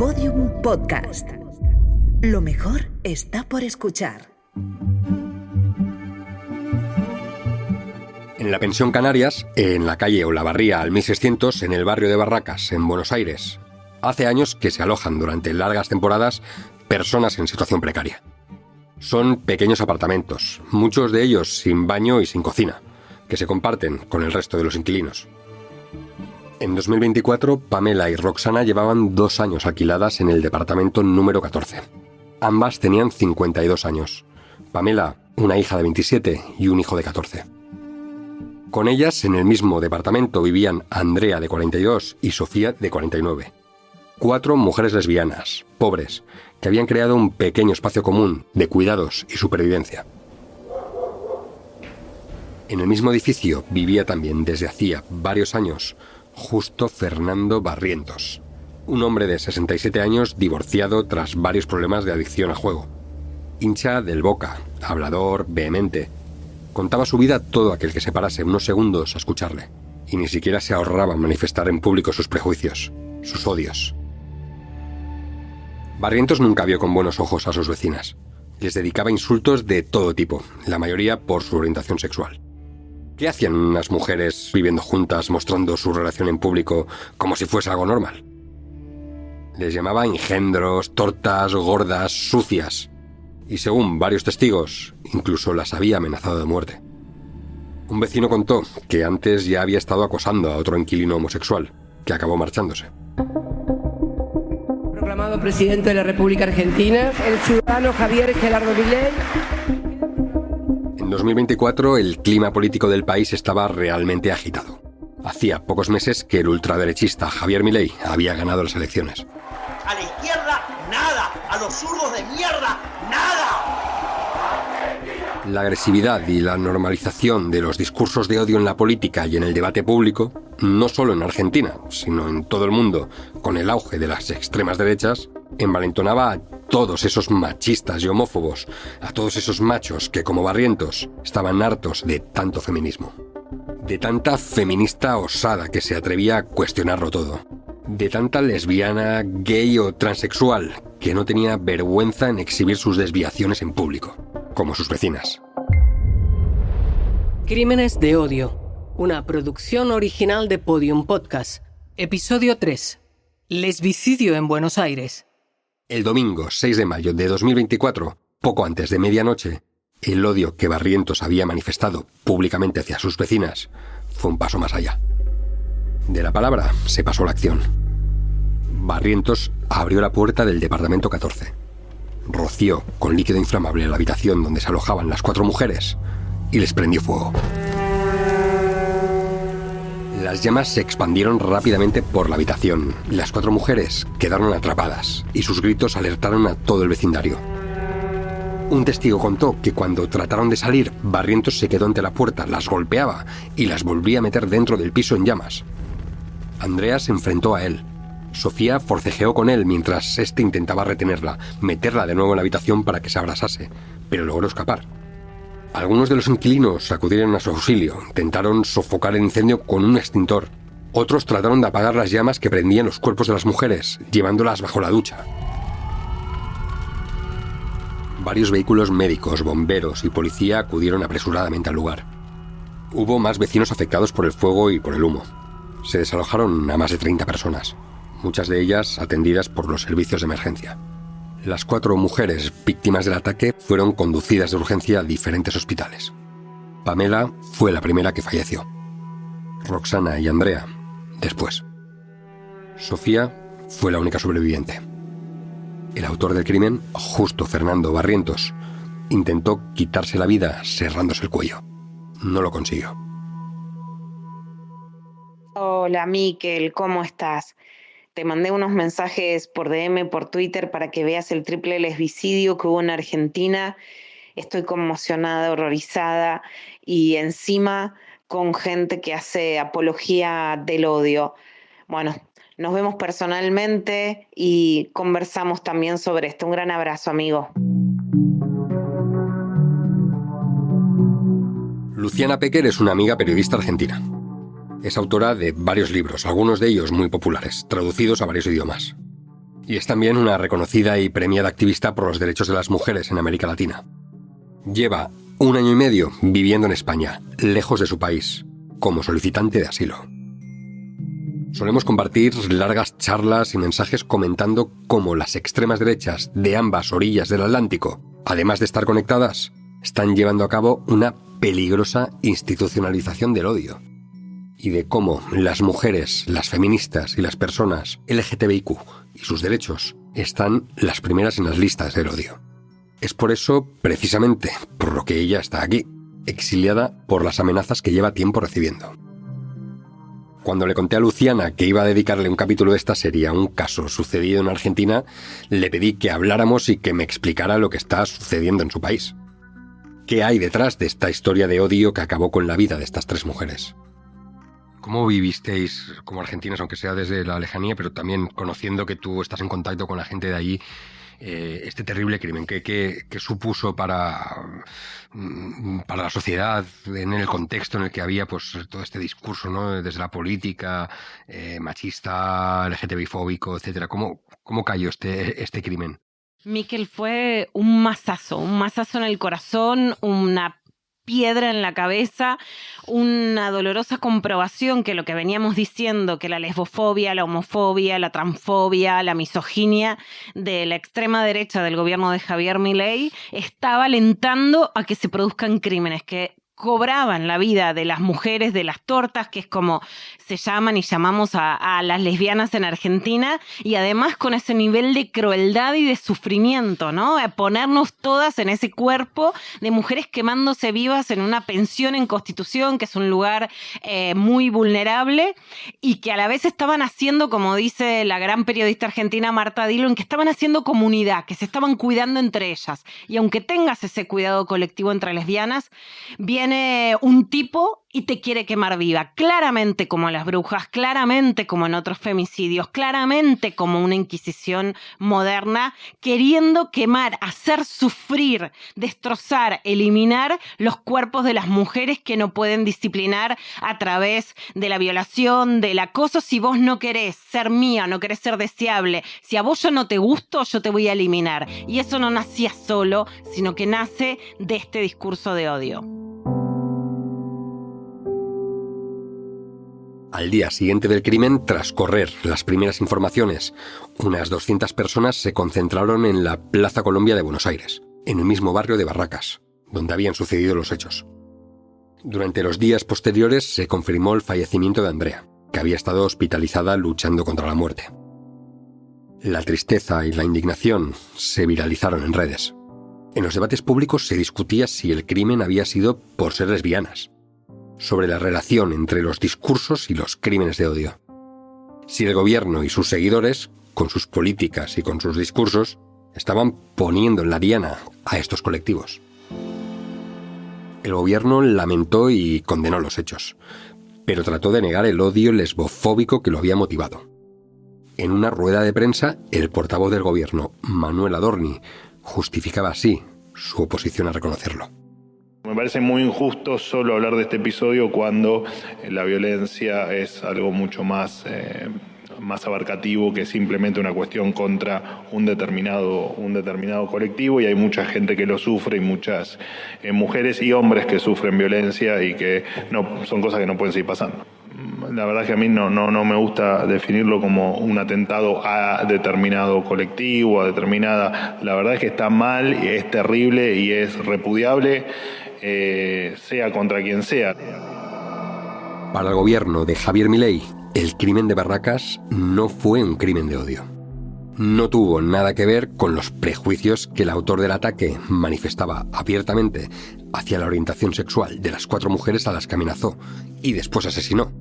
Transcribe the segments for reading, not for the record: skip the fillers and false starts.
Podium Podcast. Lo mejor está por escuchar. En la pensión Canarias, en la calle Olavarría al 1600, en el barrio de Barracas, en Buenos Aires, hace años que se alojan durante largas temporadas personas en situación precaria. Son pequeños apartamentos, muchos de ellos sin baño y sin cocina, que se comparten con el resto de los inquilinos. En 2024, Pamela y Roxana llevaban 2 años alquiladas en el departamento número 14. Ambas tenían 52 años. Pamela, una hija de 27 y un hijo de 14. Con ellas, en el mismo departamento, vivían Andrea, de 42, y Sofía, de 49. 4 mujeres lesbianas, pobres, que habían creado un pequeño espacio común de cuidados y supervivencia. En el mismo edificio vivía también desde hacía varios años Justo Fernando Barrientos, un hombre de 67 años divorciado tras varios problemas de adicción al juego. Hincha del Boca, hablador, vehemente. Contaba su vida a todo aquel que se parase unos segundos a escucharle, y ni siquiera se ahorraba manifestar en público sus prejuicios, sus odios. Barrientos nunca vio con buenos ojos a sus vecinas. Les dedicaba insultos de todo tipo, la mayoría por su orientación sexual. ¿Qué hacían unas mujeres viviendo juntas mostrando su relación en público como si fuese algo normal? Les llamaba engendros, tortas, gordas, sucias. Y según varios testigos, incluso las había amenazado de muerte. Un vecino contó que antes ya había estado acosando a otro inquilino homosexual, que acabó marchándose. Proclamado presidente de la República Argentina, el ciudadano Javier Gerardo Milei. En 2024, el clima político del país estaba realmente agitado. Hacía pocos meses que el ultraderechista Javier Milei había ganado las elecciones. A la izquierda, nada. A los zurdos de mierda, nada. La agresividad y la normalización de los discursos de odio en la política y en el debate público, no solo en Argentina, sino en todo el mundo, con el auge de las extremas derechas, envalentonaba a todos esos machistas y homófobos, a todos esos machos que, como Barrientos, estaban hartos de tanto feminismo. De tanta feminista osada que se atrevía a cuestionarlo todo. De tanta lesbiana, gay o transexual que no tenía vergüenza en exhibir sus desviaciones en público, como sus vecinas. Crímenes de odio, una producción original de Podium Podcast. Episodio 3. Lesbicidio en Buenos Aires. El domingo 6 de mayo de 2024, poco antes de medianoche, el odio que Barrientos había manifestado públicamente hacia sus vecinas fue un paso más allá. De la palabra se pasó a la acción. Barrientos abrió la puerta del departamento 14. Roció con líquido inflamable la habitación donde se alojaban las 4 mujeres y les prendió fuego. Las llamas se expandieron rápidamente por la habitación. Las 4 mujeres quedaron atrapadas y sus gritos alertaron a todo el vecindario. Un testigo contó que cuando trataron de salir, Barrientos se quedó ante la puerta, las golpeaba y las volvía a meter dentro del piso en llamas. Andrea se enfrentó a él. Sofía forcejeó con él mientras éste intentaba retenerla, meterla de nuevo en la habitación para que se abrasase, pero logró escapar. Algunos de los inquilinos acudieron a su auxilio, intentaron sofocar el incendio con un extintor. Otros trataron de apagar las llamas que prendían los cuerpos de las mujeres, llevándolas bajo la ducha. Varios vehículos médicos, bomberos y policía acudieron apresuradamente al lugar. Hubo más vecinos afectados por el fuego y por el humo. Se desalojaron a más de 30 personas, muchas de ellas atendidas por los servicios de emergencia. Las 4 mujeres víctimas del ataque fueron conducidas de urgencia a diferentes hospitales. Pamela fue la primera que falleció. Roxana y Andrea, después. Sofía fue la única sobreviviente. El autor del crimen, Justo Fernando Barrientos, intentó quitarse la vida cerrándose el cuello. No lo consiguió. Hola, Miquel, ¿cómo estás? Te mandé unos mensajes por DM, por Twitter, para que veas el triple lesbicidio que hubo en Argentina. Estoy conmocionada, horrorizada y encima con gente que hace apología del odio. Bueno, nos vemos personalmente y conversamos también sobre esto. Un gran abrazo, amigo. Luciana Pecker es una amiga periodista argentina. Es autora de varios libros, algunos de ellos muy populares, traducidos a varios idiomas. Y es también una reconocida y premiada activista por los derechos de las mujeres en América Latina. Lleva 1 año y medio viviendo en España, lejos de su país, como solicitante de asilo. Solemos compartir largas charlas y mensajes comentando cómo las extremas derechas de ambas orillas del Atlántico, además de estar conectadas, están llevando a cabo una peligrosa institucionalización del odio. Y de cómo las mujeres, las feministas y las personas LGTBIQ y sus derechos están las primeras en las listas del odio. Es por eso, precisamente, por lo que ella está aquí, exiliada por las amenazas que lleva tiempo recibiendo. Cuando le conté a Luciana que iba a dedicarle un capítulo de esta serie a un caso sucedido en Argentina, le pedí que habláramos y que me explicara lo que está sucediendo en su país. ¿Qué hay detrás de esta historia de odio que acabó con la vida de estas 3 mujeres? ¿Cómo vivisteis como argentinos, aunque sea desde la lejanía, pero también conociendo que tú estás en contacto con la gente de allí, este terrible crimen? ¿Qué supuso para la sociedad en el contexto en el que había pues todo este discurso, ¿no? Desde la política machista, LGTBI-fóbico, etcétera? ¿Cómo cayó este crimen? Miquel, fue un mazazo en el corazón, una piedra en la cabeza, una dolorosa comprobación que lo que veníamos diciendo, que la lesbofobia, la homofobia, la transfobia, la misoginia de la extrema derecha del gobierno de Javier Milei estaba alentando a que se produzcan crímenes que cobraban la vida de las mujeres de las tortas, que es como se llaman y llamamos a las lesbianas en Argentina, y además con ese nivel de crueldad y de sufrimiento, ¿no? Ponernos todas en ese cuerpo de mujeres quemándose vivas en una pensión en Constitución, que es un lugar muy vulnerable, y que a la vez estaban haciendo, como dice la gran periodista argentina Marta Dillon, que estaban haciendo comunidad, que se estaban cuidando entre ellas. Y aunque tengas ese cuidado colectivo entre lesbianas, viene un tipo y te quiere quemar viva, claramente como las brujas, claramente como en otros femicidios, claramente como una inquisición moderna, queriendo quemar, hacer sufrir, destrozar, eliminar los cuerpos de las mujeres que no pueden disciplinar a través de la violación, del acoso. Si vos no querés ser mía, no querés ser deseable, si a vos yo no te gusto, yo te voy a eliminar. Y eso no nacía solo, sino que nace de este discurso de odio. Al día siguiente del crimen, tras correr las primeras informaciones, unas 200 personas se concentraron en la Plaza Colombia de Buenos Aires, en el mismo barrio de Barracas, donde habían sucedido los hechos. Durante los días posteriores se confirmó el fallecimiento de Andrea, que había estado hospitalizada luchando contra la muerte. La tristeza y la indignación se viralizaron en redes. En los debates públicos se discutía si el crimen había sido por ser lesbianas, sobre la relación entre los discursos y los crímenes de odio. Si el gobierno y sus seguidores, con sus políticas y con sus discursos, estaban poniendo en la diana a estos colectivos. El gobierno lamentó y condenó los hechos, pero trató de negar el odio lesbofóbico que lo había motivado. En una rueda de prensa, el portavoz del gobierno, Manuel Adorni, justificaba así su oposición a reconocerlo. Me parece muy injusto solo hablar de este episodio cuando la violencia es algo mucho más abarcativo que simplemente una cuestión contra un determinado colectivo, y hay mucha gente que lo sufre y muchas mujeres y hombres que sufren violencia y que no son cosas que no pueden seguir pasando. La verdad es que a mí no me gusta definirlo como un atentado a determinado colectivo, a determinada. La verdad es que está mal, y es terrible y es repudiable, sea contra quien sea. Para el gobierno de Javier Milei, el crimen de Barracas no fue un crimen de odio. No tuvo nada que ver con los prejuicios que el autor del ataque manifestaba abiertamente hacia la orientación sexual de las 4 mujeres a las que amenazó y después asesinó.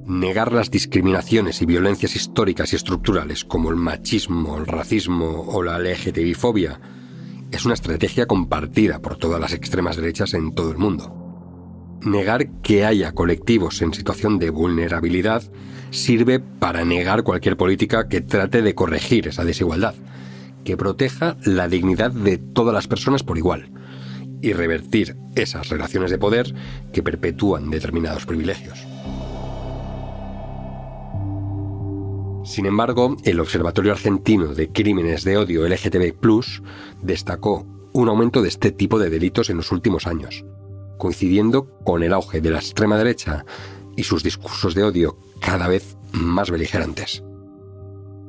Negar las discriminaciones y violencias históricas y estructurales como el machismo, el racismo o la LGTBI-fobia es una estrategia compartida por todas las extremas derechas en todo el mundo. Negar que haya colectivos en situación de vulnerabilidad sirve para negar cualquier política que trate de corregir esa desigualdad, que proteja la dignidad de todas las personas por igual y revertir esas relaciones de poder que perpetúan determinados privilegios. Sin embargo, el Observatorio Argentino de Crímenes de Odio LGTB+, destacó un aumento de este tipo de delitos en los últimos años, coincidiendo con el auge de la extrema derecha y sus discursos de odio cada vez más beligerantes.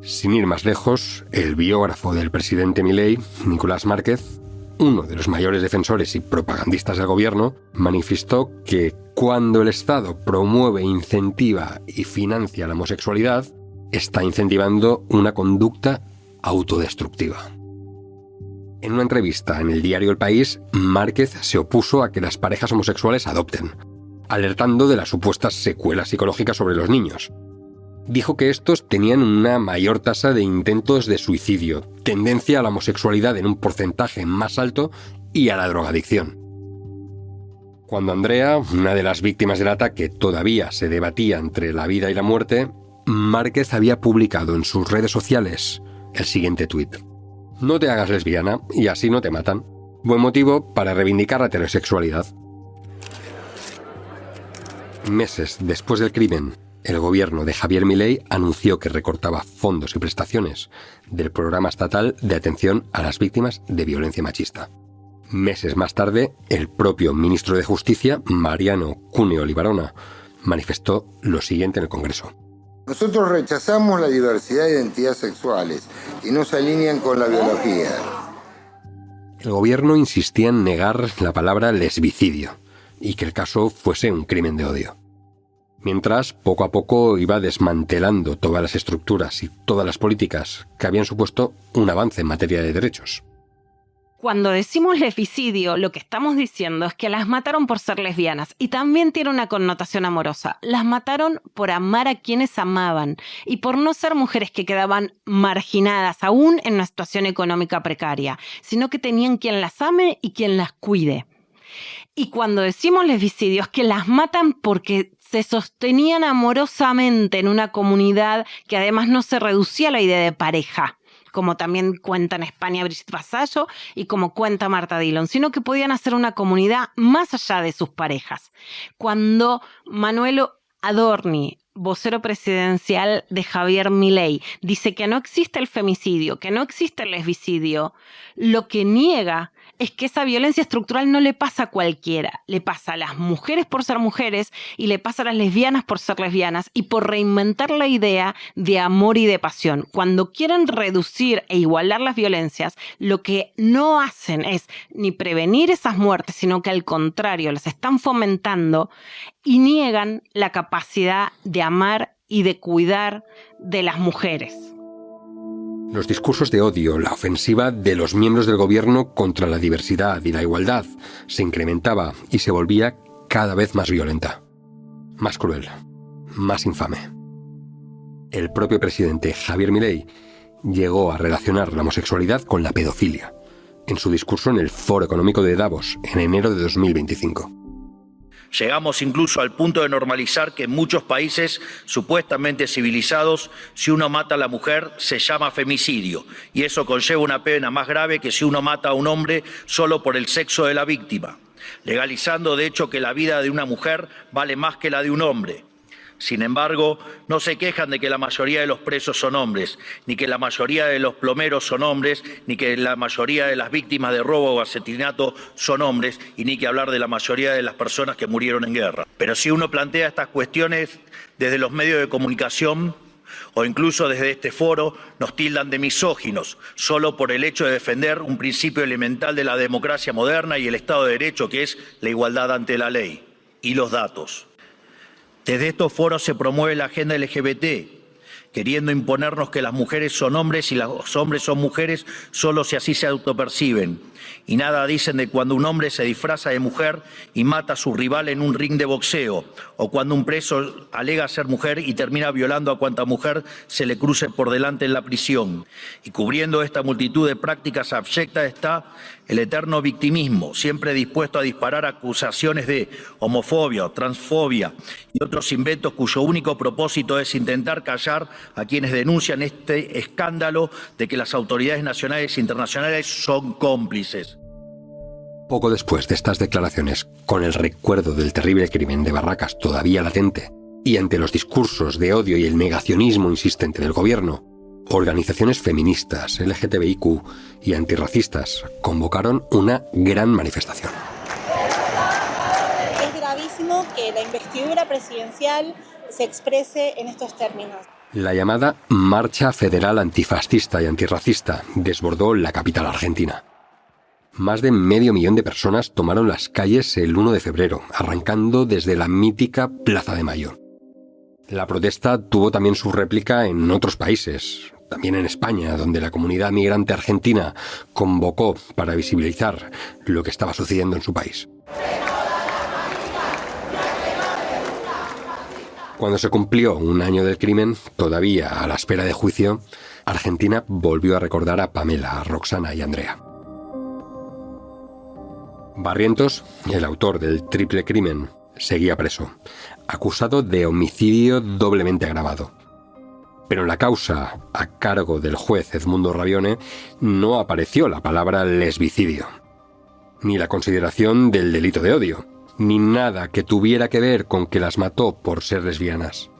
Sin ir más lejos, el biógrafo del presidente Milei, Nicolás Márquez, uno de los mayores defensores y propagandistas del gobierno, manifestó que cuando el Estado promueve, incentiva y financia la homosexualidad, está incentivando una conducta autodestructiva. En una entrevista en el diario El País, Márquez se opuso a que las parejas homosexuales adopten, alertando de las supuestas secuelas psicológicas sobre los niños. Dijo que estos tenían una mayor tasa de intentos de suicidio, tendencia a la homosexualidad en un porcentaje más alto y a la drogadicción. Cuando Andrea, una de las víctimas del ataque, todavía se debatía entre la vida y la muerte, Márquez había publicado en sus redes sociales el siguiente tuit: "No te hagas lesbiana y así no te matan. Buen motivo para reivindicar la heterosexualidad". Meses después del crimen, el gobierno de Javier Milei anunció que recortaba fondos y prestaciones del Programa Estatal de Atención a las Víctimas de Violencia Machista. Meses más tarde, el propio ministro de Justicia, Mariano Cuneo Libarona, manifestó lo siguiente en el Congreso: "Nosotros rechazamos la diversidad de identidades sexuales que no se alinean con la biología". El gobierno insistía en negar la palabra lesbicidio y que el caso fuese un crimen de odio. Mientras, poco a poco iba desmantelando todas las estructuras y todas las políticas que habían supuesto un avance en materia de derechos. Cuando decimos lesbicidio, lo que estamos diciendo es que las mataron por ser lesbianas y también tiene una connotación amorosa. Las mataron por amar a quienes amaban y por no ser mujeres que quedaban marginadas aún en una situación económica precaria, sino que tenían quien las ame y quien las cuide. Y cuando decimos lesbicidio es que las matan porque se sostenían amorosamente en una comunidad que además no se reducía a la idea de pareja, como también cuenta en España Brigitte Vasallo y como cuenta Marta Dillon, sino que podían hacer una comunidad más allá de sus parejas. Cuando Manuel Adorni, vocero presidencial de Javier Milei, dice que no existe el femicidio, que no existe el lesbicidio, lo que niega es que esa violencia estructural no le pasa a cualquiera, le pasa a las mujeres por ser mujeres y le pasa a las lesbianas por ser lesbianas y por reinventar la idea de amor y de pasión. Cuando quieren reducir e igualar las violencias, lo que no hacen es ni prevenir esas muertes, sino que al contrario, las están fomentando y niegan la capacidad de amar y de cuidar de las mujeres. Los discursos de odio, la ofensiva de los miembros del gobierno contra la diversidad y la igualdad se incrementaba y se volvía cada vez más violenta, más cruel, más infame. El propio presidente Javier Milei llegó a relacionar la homosexualidad con la pedofilia en su discurso en el Foro Económico de Davos en enero de 2025. Llegamos incluso al punto de normalizar que en muchos países supuestamente civilizados, si uno mata a la mujer se llama femicidio y eso conlleva una pena más grave que si uno mata a un hombre solo por el sexo de la víctima, legalizando de hecho que la vida de una mujer vale más que la de un hombre. Sin embargo, no se quejan de que la mayoría de los presos son hombres, ni que la mayoría de los plomeros son hombres, ni que la mayoría de las víctimas de robo o asesinato son hombres, y ni que hablar de la mayoría de las personas que murieron en guerra. Pero si uno plantea estas cuestiones desde los medios de comunicación o incluso desde este foro, nos tildan de misóginos, solo por el hecho de defender un principio elemental de la democracia moderna y el Estado de Derecho, que es la igualdad ante la ley. Y los datos. Desde estos foros se promueve la agenda LGBT, queriendo imponernos que las mujeres son hombres y los hombres son mujeres solo si así se autoperciben. Y nada dicen de cuando un hombre se disfraza de mujer y mata a su rival en un ring de boxeo, o cuando un preso alega ser mujer y termina violando a cuanta mujer se le cruce por delante en la prisión. Y cubriendo esta multitud de prácticas abyectas está el eterno victimismo, siempre dispuesto a disparar acusaciones de homofobia, transfobia y otros inventos cuyo único propósito es intentar callar a quienes denuncian este escándalo de que las autoridades nacionales e internacionales son cómplices. Poco después de estas declaraciones, con el recuerdo del terrible crimen de Barracas todavía latente Y ante los discursos de odio y el negacionismo insistente del gobierno, organizaciones feministas, LGTBIQ y antirracistas convocaron una gran manifestación. Es gravísimo que la investidura presidencial se exprese en estos términos. La llamada Marcha Federal Antifascista y Antirracista desbordó la capital argentina. Más de 500.000 de personas tomaron las calles el 1 de febrero, arrancando desde la mítica Plaza de Mayo. La protesta tuvo también su réplica en otros países, también en España, donde la comunidad migrante argentina convocó para visibilizar lo que estaba sucediendo en su país. Cuando se cumplió un año del crimen, todavía a la espera de juicio, Argentina volvió a recordar a Pamela, a Roxana y a Andrea. Barrientos, el autor del triple crimen, seguía preso, acusado de homicidio doblemente agravado. Pero en la causa, a cargo del juez Edmundo Ravione, no apareció la palabra lesbicidio, ni la consideración del delito de odio, ni nada que tuviera que ver con que las mató por ser lesbianas.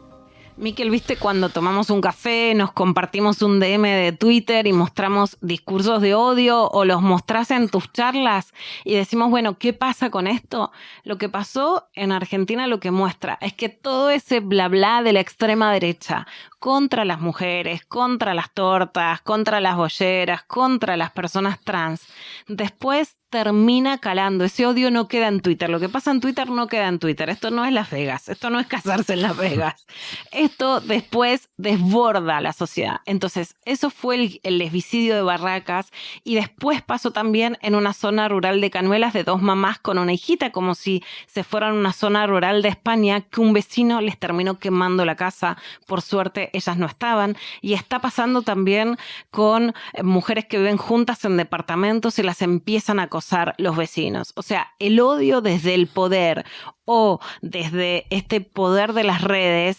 Miquel, ¿viste cuando tomamos un café, nos compartimos un DM de Twitter y mostramos discursos de odio o los mostrás en tus charlas y decimos, bueno, ¿qué pasa con esto? Lo que pasó en Argentina lo que muestra es que todo ese bla bla de la extrema derecha contra las mujeres, contra las tortas, contra las bolleras, contra las personas trans, después termina calando. Ese odio no queda en Twitter. Lo que pasa en Twitter no queda en Twitter. Esto no es Las Vegas. Esto no es casarse en Las Vegas. Esto después desborda la sociedad. Entonces, eso fue el lesbicidio de Barracas y después pasó también en una zona rural de Cañuelas de 2 mamás con una hijita, como si se fueran a una zona rural de España, que un vecino les terminó quemando la casa. Por suerte, ellas no estaban. Y está pasando también con mujeres que viven juntas en departamentos y las empiezan a acosar los vecinos. O sea, el odio desde el poder o desde este poder de las redes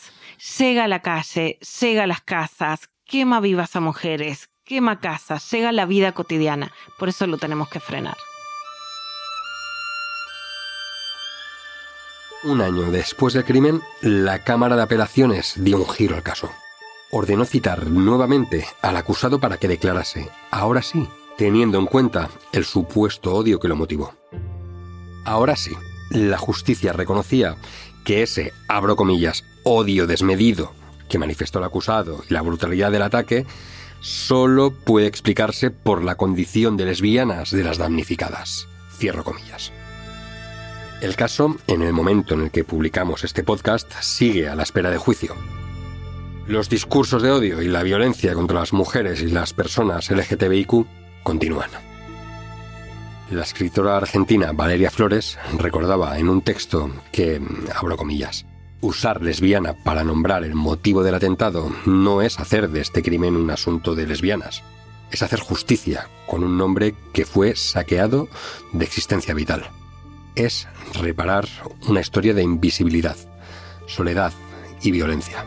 llega a la calle, llega a las casas, quema vivas a mujeres, quema casas, llega a la vida cotidiana. Por eso lo tenemos que frenar. Un año después del crimen, la Cámara de Apelaciones dio un giro al caso. Ordenó citar nuevamente al acusado para que declarase, ahora sí, teniendo en cuenta el supuesto odio que lo motivó. Ahora sí, la justicia reconocía que ese, abro comillas, odio desmedido que manifestó el acusado y la brutalidad del ataque solo puede explicarse por la condición de lesbianas de las damnificadas. Cierro comillas. El caso, en el momento en el que publicamos este podcast, sigue a la espera de juicio. Los discursos de odio y la violencia contra las mujeres y las personas LGTBIQ continúan. La escritora argentina Valeria Flores recordaba en un texto que, abro comillas, usar lesbiana para nombrar el motivo del atentado no es hacer de este crimen un asunto de lesbianas, es hacer justicia con un nombre que fue saqueado de existencia vital. Es reparar una historia de invisibilidad, soledad y violencia.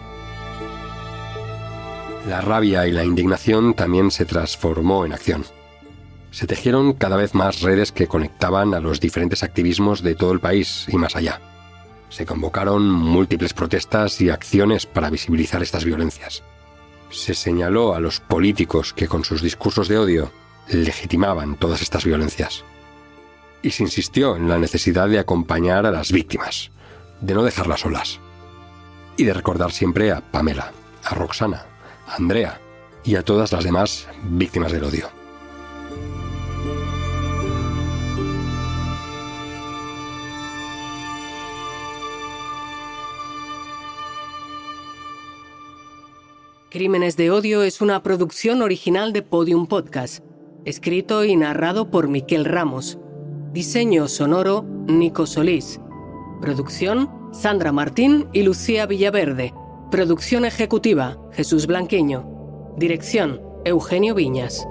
La rabia y la indignación también se transformó en acción. Se tejieron cada vez más redes que conectaban a los diferentes activismos de todo el país y más allá. Se convocaron múltiples protestas y acciones para visibilizar estas violencias. Se señaló a los políticos que con sus discursos de odio legitimaban todas estas violencias. Y se insistió en la necesidad de acompañar a las víctimas, de no dejarlas solas. Y de recordar siempre a Pamela, a Roxana, a Andrea y a todas las demás víctimas del odio. Crímenes de Odio es una producción original de Podium Podcast, escrito y narrado por Miquel Ramos. Diseño sonoro, Nico Solís. Producción, Sandra Martín y Lucía Villaverde. Producción ejecutiva, Jesús Blanqueño. Dirección, Eugenio Viñas.